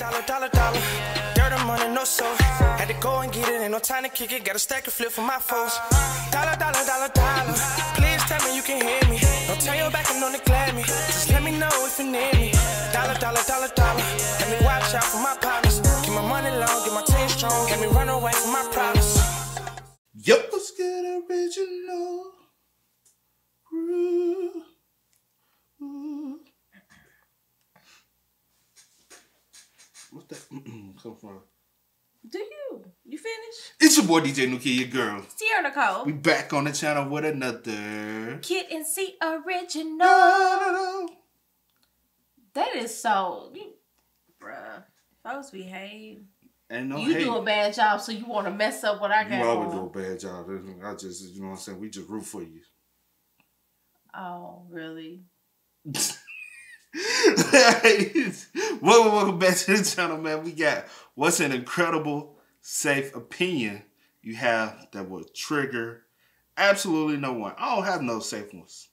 dollar. Dirt and money, no soul. Had to go and get it, ain't no time to kick it. Got a stack of flip for my foes. Dollar. Please tell me you can hear me. Don't turn your back and don't neglect me. Just let me know if you need me. Dollar. Let me watch out for my partners. Keep my money long, get my team strong. Let me run away from my problems. Yep, let's get original. What's that come from? Do you? You finished? It's your boy DJ New Kid, your girl. Sierra Nicole. We back on the channel with another Kid and C original. No. That is so, bruh. Folks behave. Ain't no you hate. do a bad job, so you want to mess up what I got. You always do a bad job. I just, you know what I'm saying? We just root for you. Oh, really? Welcome back to the channel, man. We got what's an incredible, safe opinion you have that will trigger absolutely no one. I don't have no safe ones.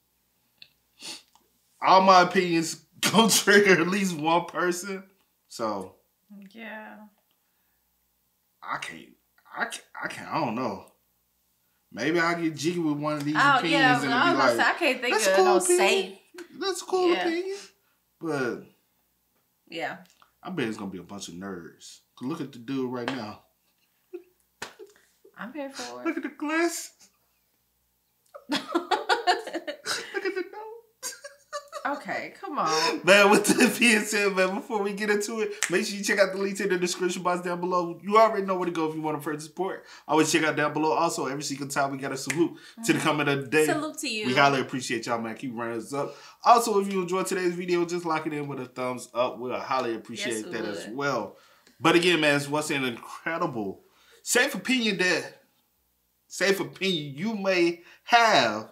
All my opinions gonna trigger at least one person. So yeah, I don't know. Maybe I'll get jiggy with one of these opinions yeah, and be like, I can't think of cool no opinion. safe. That's a cool opinion. But yeah, I bet it's gonna be a bunch of nerds. Look at the dude right now. I'm here for it. Look at the glasses. Look at the nose. Okay, come on. Man, with that being said, man, before we get into it, make sure you check out the links in the description box down below. You already know where to go if you want to further support. Always check out down below. Also, every single time we got a salute to the comment of the day. Salute to you. We highly appreciate y'all, man. Keep running us up. Also, if you enjoyed today's video, just lock it in with a thumbs up. We'll highly appreciate that as well. But again, man, it's what's an incredible safe opinion you may have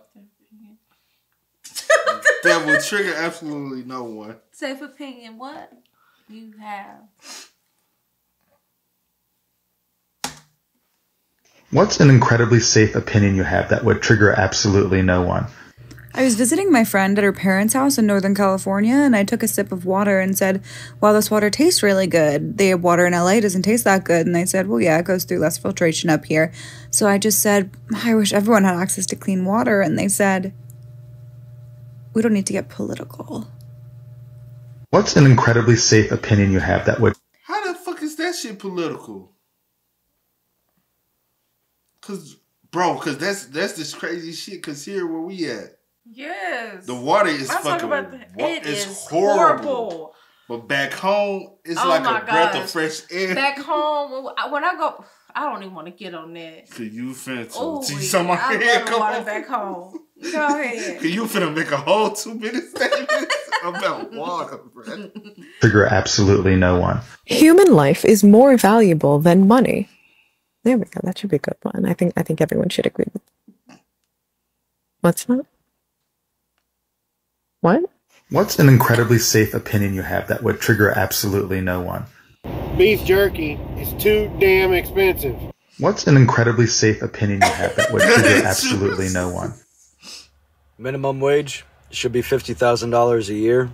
that will trigger absolutely no one. Safe opinion, what you have. What's an incredibly safe opinion you have that would trigger absolutely no one? I was visiting my friend at her parents' house in Northern California, and I took a sip of water and said, wow, this water tastes really good. The water in LA doesn't taste that good. And they said, well, yeah, it goes through less filtration up here. So I just said, I wish everyone had access to clean water. And they said, we don't need to get political. What's an incredibly safe opinion you have that would... How the fuck is that shit political? Cause that's this crazy shit. Cause here where we at. Yes. The water is fucking it is horrible. But back home, it's like a breath of fresh air. Back home, when I go, I don't even want to get on that. Cause you finna I love water back home. Go ahead. Cause you finna make a whole 2 minute statement about water, bro. Trigger absolutely no one. Human life is more valuable than money. There we go. That should be a good one. I think everyone should agree with that. What's that? What? What's an incredibly safe opinion you have that would trigger absolutely no one? Beef jerky is too damn expensive. What's an incredibly safe opinion you have that would trigger absolutely no one? Minimum wage should be $50,000 a year.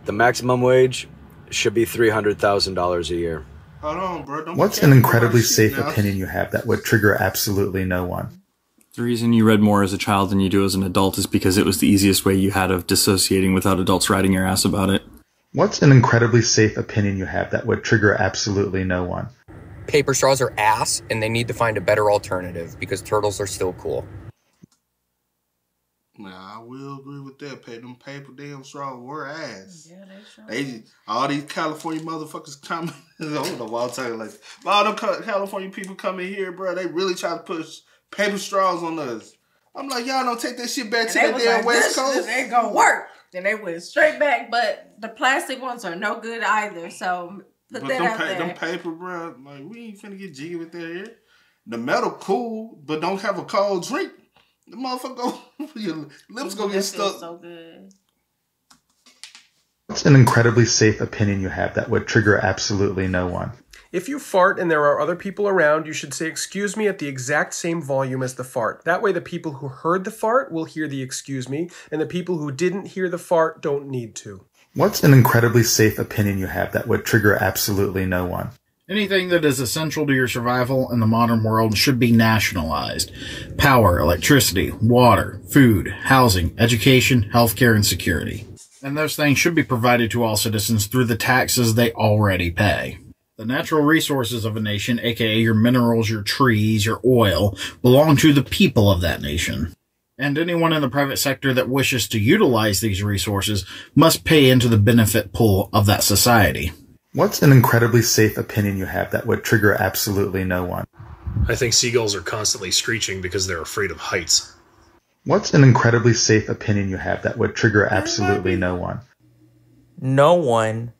The maximum wage should be $300,000 a year. Hold on, bro. What's an incredibly safe opinion you have that would trigger absolutely no one? The reason you read more as a child than you do as an adult is because it was the easiest way you had of dissociating without adults riding your ass about it. What's an incredibly safe opinion you have that would trigger absolutely no one? Paper straws are ass, and they need to find a better alternative because turtles are still cool. Nah, I will agree with that. Them paper damn straws were ass. Yeah, they sure. All these California motherfuckers coming. I don't know why I'm talking like that. But all them California people coming here, bro, they really try to push paper straws on us. I'm like, y'all don't take that shit back to the damn West Coast. This ain't gonna work. Then they went straight back, but the plastic ones are no good either. So put that out there. Them paper, bro, like we ain't finna get jiggy with that here. The metal cool, but don't have a cold drink. The motherfucker, your lips gonna get stuck. So good. What's an incredibly safe opinion you have that would trigger absolutely no one? If you fart and there are other people around, you should say, excuse me, at the exact same volume as the fart. That way the people who heard the fart will hear the excuse me, and the people who didn't hear the fart don't need to. What's an incredibly safe opinion you have that would trigger absolutely no one? Anything that is essential to your survival in the modern world should be nationalized. Power, electricity, water, food, housing, education, healthcare, and security. And those things should be provided to all citizens through the taxes they already pay. The natural resources of a nation, aka your minerals, your trees, your oil, belong to the people of that nation. And anyone in the private sector that wishes to utilize these resources must pay into the benefit pool of that society. What's an incredibly safe opinion you have that would trigger absolutely no one? I think seagulls are constantly screeching because they're afraid of heights. What's an incredibly safe opinion you have that would trigger absolutely no one? No one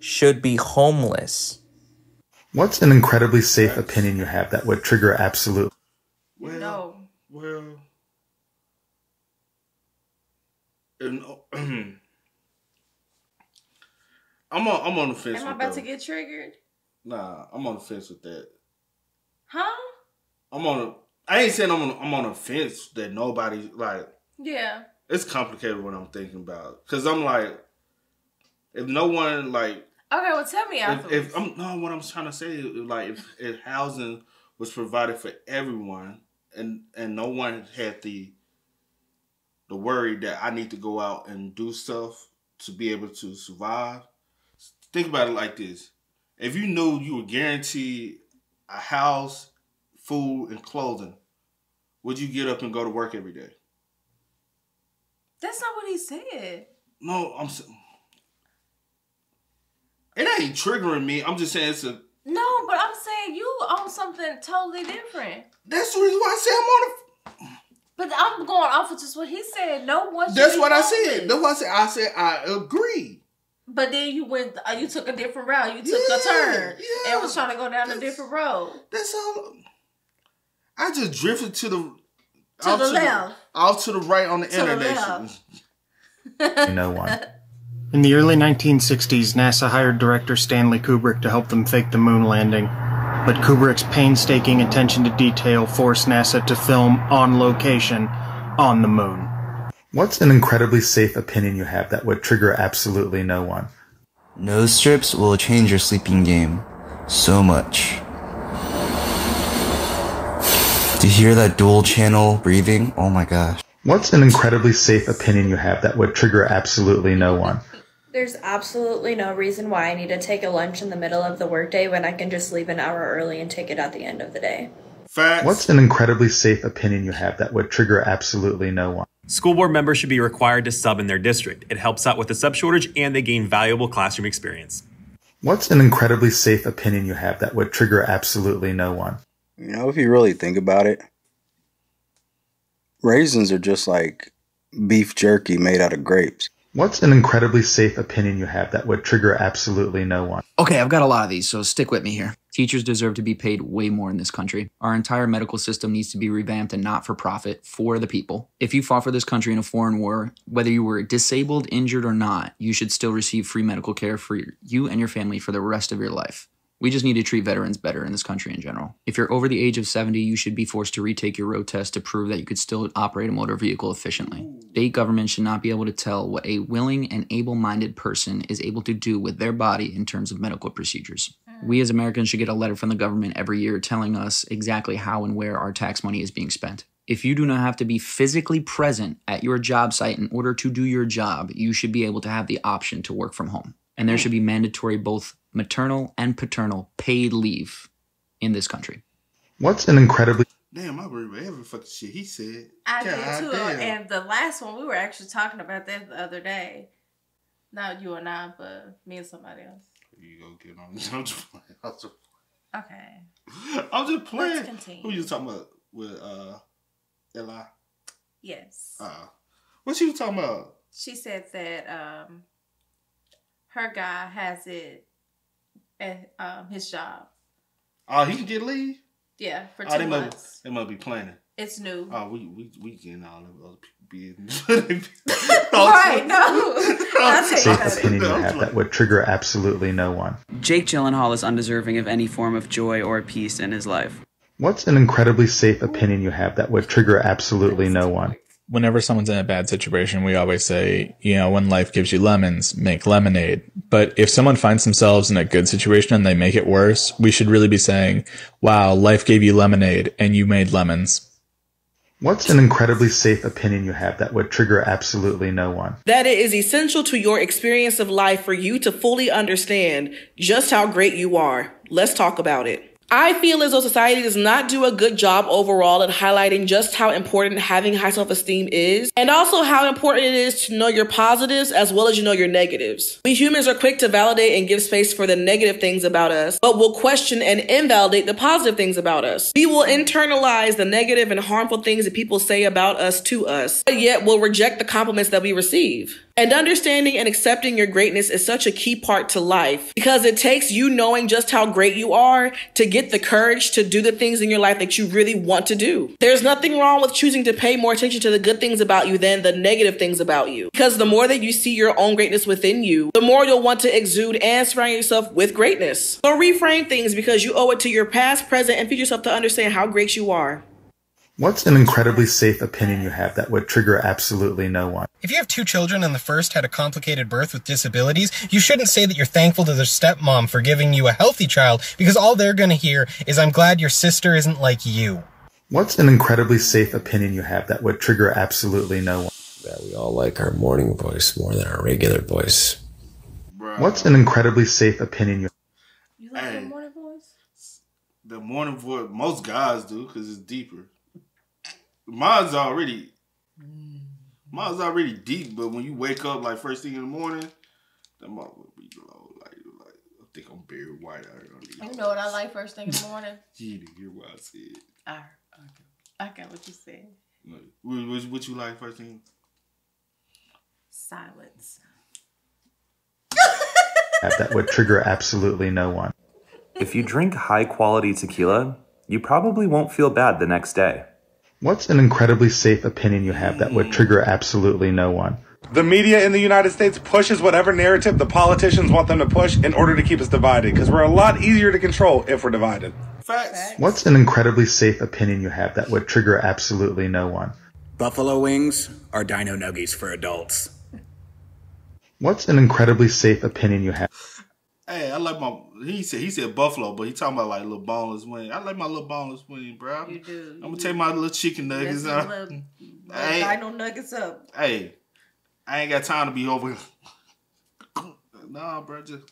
should be homeless. What's an incredibly safe opinion you have that would trigger absolutely? No. Well, I'm on the fence. Am I about to get triggered? Nah, I'm on the fence with that. Huh? I ain't saying I'm on a fence that nobody like. Yeah. It's complicated what I'm thinking about because I'm like, if no one like. Okay, well, tell me afterwards. What I'm trying to say is like if housing was provided for everyone and no one had the worry that I need to go out and do stuff to be able to survive. Think about it like this. If you knew you were guaranteed a house, food, and clothing, would you get up and go to work every day? That's not what he said. No, it ain't triggering me. I'm just saying it's a... No, but I'm saying you own something totally different. That's the reason why I say I'm on a... But I'm going off of just what he said. No one should That's be what I homeless. said. That's what I said. I said I agree. But then you went, you took a different route. You took a turn and was trying to go down a different road. That's all. I just drifted to the left. Out to the right on the internet. No one. In the early 1960s, NASA hired director Stanley Kubrick to help them fake the moon landing. But Kubrick's painstaking attention to detail forced NASA to film on location on the moon. What's an incredibly safe opinion you have that would trigger absolutely no one? Nose strips will change your sleeping game so much. To hear that dual channel breathing, oh my gosh. What's an incredibly safe opinion you have that would trigger absolutely no one? There's absolutely no reason why I need to take a lunch in the middle of the workday when I can just leave an hour early and take it at the end of the day. Facts. What's an incredibly safe opinion you have that would trigger absolutely no one? School board members should be required to sub in their district. It helps out with the sub shortage and they gain valuable classroom experience. What's an incredibly safe opinion you have that would trigger absolutely no one? You know, if you really think about it, raisins are just like beef jerky made out of grapes. What's an incredibly safe opinion you have that would trigger absolutely no one? Okay, I've got a lot of these, so stick with me here. Teachers deserve to be paid way more in this country. Our entire medical system needs to be revamped and not for profit, for the people. If you fought for this country in a foreign war, whether you were disabled, injured, or not, you should still receive free medical care for you and your family for the rest of your life. We just need to treat veterans better in this country in general. If you're over the age of 70, you should be forced to retake your road test to prove that you could still operate a motor vehicle efficiently. State government should not be able to tell what a willing and able-minded person is able to do with their body in terms of medical procedures. We as Americans should get a letter from the government every year telling us exactly how and where our tax money is being spent. If you do not have to be physically present at your job site in order to do your job, you should be able to have the option to work from home. And there should be mandatory both maternal and paternal paid leave in this country. What's an incredibly... Damn, I remember every fucking shit he said. I did too. And the last one, we were actually talking about that the other day. Not you and I, but me and somebody else. You go get on this. I'm just playing. Okay. I'm just playing. Let's continue. Who you talking about with Eli? Yes. What she was talking about? She said that her guy has it at his job. Oh, he can get leave? Yeah, for 2 months. They must be planning. It's new. Oh, we getting all of other business. Right, no. Safe opinion you have that would trigger absolutely no one. Jake Gyllenhaal is undeserving of any form of joy or peace in his life. What's an incredibly safe opinion you have that would trigger absolutely no one? whenever someone's in a bad situation, we always say, you know, when life gives you lemons, make lemonade. But if someone finds themselves in a good situation and they make it worse, we should really be saying, wow, life gave you lemonade and you made lemons. What's an incredibly safe opinion you have that would trigger absolutely no one? That it is essential to your experience of life for you to fully understand just how great you are. Let's talk about it. I feel as though society does not do a good job overall at highlighting just how important having high self-esteem is, and also how important it is to know your positives as well as you know your negatives. We humans are quick to validate and give space for the negative things about us, but will question and invalidate the positive things about us. We will internalize the negative and harmful things that people say about us to us, but yet will reject the compliments that we receive. And understanding and accepting your greatness is such a key part to life because it takes you knowing just how great you are to get the courage to do the things in your life that you really want to do. There's nothing wrong with choosing to pay more attention to the good things about you than the negative things about you. Because the more that you see your own greatness within you, the more you'll want to exude and surround yourself with greatness. So reframe things because you owe it to your past, present, and future self to understand how great you are. What's an incredibly safe opinion you have that would trigger absolutely no one? If you have 2 children and the first had a complicated birth with disabilities, you shouldn't say that you're thankful to their stepmom for giving you a healthy child, because all they're going to hear is, I'm glad your sister isn't like you. What's an incredibly safe opinion you have that would trigger absolutely no one? That we all like our morning voice more than our regular voice. What's an incredibly safe opinion You like the morning voice? The morning voice, most guys do, because it's deeper. Mine's already deep, but when you wake up like first thing in the morning, that motherfucker be low. Like I think I'm Barry White out here. You know what I like first thing in the morning? You didn't hear what I said. I got what you said. What you like first thing? Silence. That would trigger absolutely no one. If you drink high quality tequila, you probably won't feel bad the next day. What's an incredibly safe opinion you have that would trigger absolutely no one? The media in the United States pushes whatever narrative the politicians want them to push in order to keep us divided, because we're a lot easier to control if we're divided. Facts. What's an incredibly safe opinion you have that would trigger absolutely no one? Buffalo wings are dino nuggies for adults. What's an incredibly safe opinion you have? Hey, I like he said buffalo, but he talking about like little boneless wing. I like my little boneless wing, bro. You do. I'm gonna take my little chicken nuggets out. Dino nuggets up. Hey, I ain't got time to be over. Nah, bro, just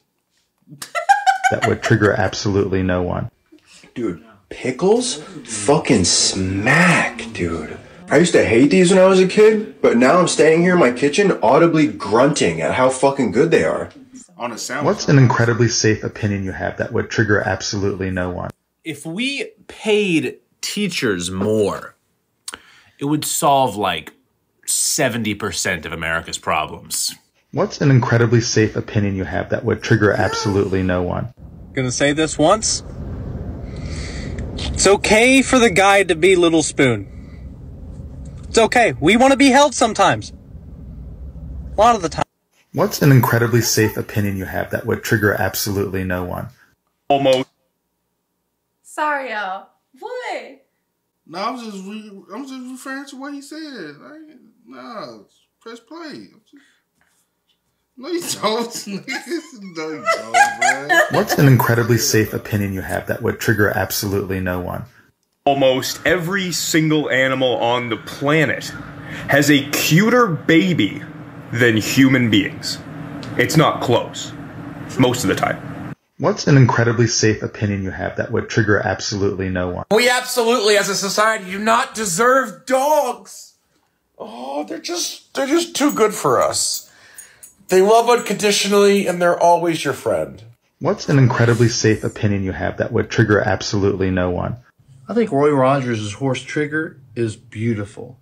that would trigger absolutely no one. Dude, pickles fucking smack, dude. I used to hate these when I was a kid, but now I'm standing here in my kitchen audibly grunting at how fucking good they are. On a sandwich. What's an incredibly safe opinion you have that would trigger absolutely no one? If we paid teachers more, it would solve like 70% of America's problems. What's an incredibly safe opinion you have that would trigger absolutely no one? Gonna say this once. It's okay for the guy to be Little Spoon. It's okay. We want to be held sometimes. A lot of the time. What's an incredibly safe opinion you have that would trigger absolutely no one? Almost. Sorry, y'all. What? No, I'm just referring to what he said. No, press play. No, you don't. No, you don't, bro. What's an incredibly safe opinion you have that would trigger absolutely no one? Almost every single animal on the planet has a cuter baby than human beings. It's not close. Most of the time. What's an incredibly safe opinion you have that would trigger absolutely no one? We absolutely, as a society, do not deserve dogs. Oh, they're just too good for us. They love unconditionally, and they're always your friend. What's an incredibly safe opinion you have that would trigger absolutely no one? I think Roy Rogers' horse Trigger is beautiful.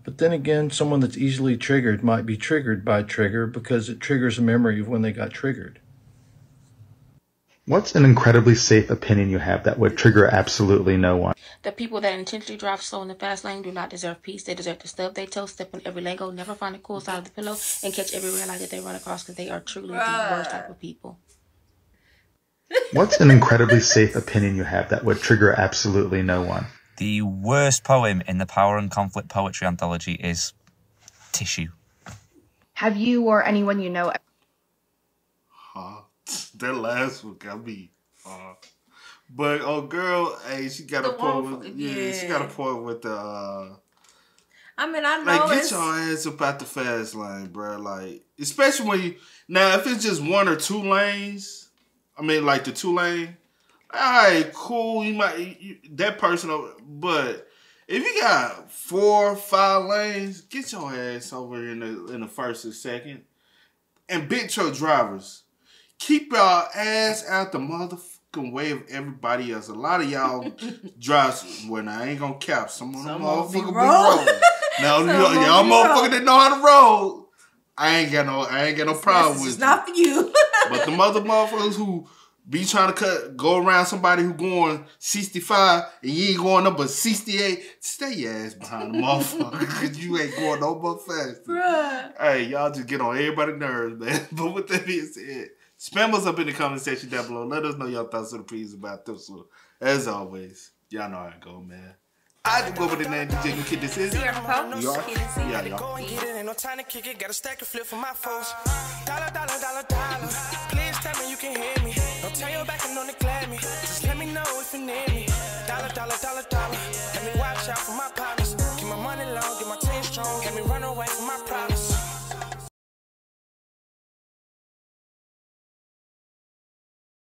But then again, someone that's easily triggered might be triggered by Trigger because it triggers a memory of when they got triggered. What's an incredibly safe opinion you have that would trigger absolutely no one? The people that intentionally drive slow in the fast lane do not deserve peace. They deserve to stub their toes, step on every Lego, never find a cool side of the pillow, and catch every red light that they run across because they are truly the worst type of people. What's an incredibly safe opinion you have that would trigger absolutely no one? The worst poem in the Power and Conflict Poetry Anthology is Tissue. Have you or anyone you know... That last one got me. But girl, hey, she got a point with she got a point with the I mean, I know like, get your ass up out the fast lane, bro. Like, especially when you now, if it's just one or two lanes, I mean, like the 2 lane. All right, cool. You might that person over, but if you got 4 or 5 lanes, get your ass over in the first and second. And big truck drivers, keep y'all ass out the motherfucking way of everybody else. A lot of y'all drive when I ain't gonna cap. Some of them motherfuckers be rolling. Now y'all motherfuckers that know how to roll, I ain't got no problem with. It's not for you. But the motherfuckers who be trying to go around somebody who going 65 and you ain't going up but 68, stay your ass behind the motherfucker because you ain't going no more faster. Bruh. Hey, y'all just get on everybody's nerves, man. But with that being said, spam us up in the comment section down below. Let us know your thoughts and opinions about this one. As always, y'all know how it go, man. I just go with the name DJ Kid. This is Sierra Poe. Yeah, y'all. Go and get it, ain't no time to kick it. Got a stack and flip for my folks. Dollar. Please tell me you can hear me. Don't turn your back and don't neglect me. Just let me know if you need me. Dollar. Let me watch out for my partners. Keep my money low, get my team strong. Let me run away from my problems.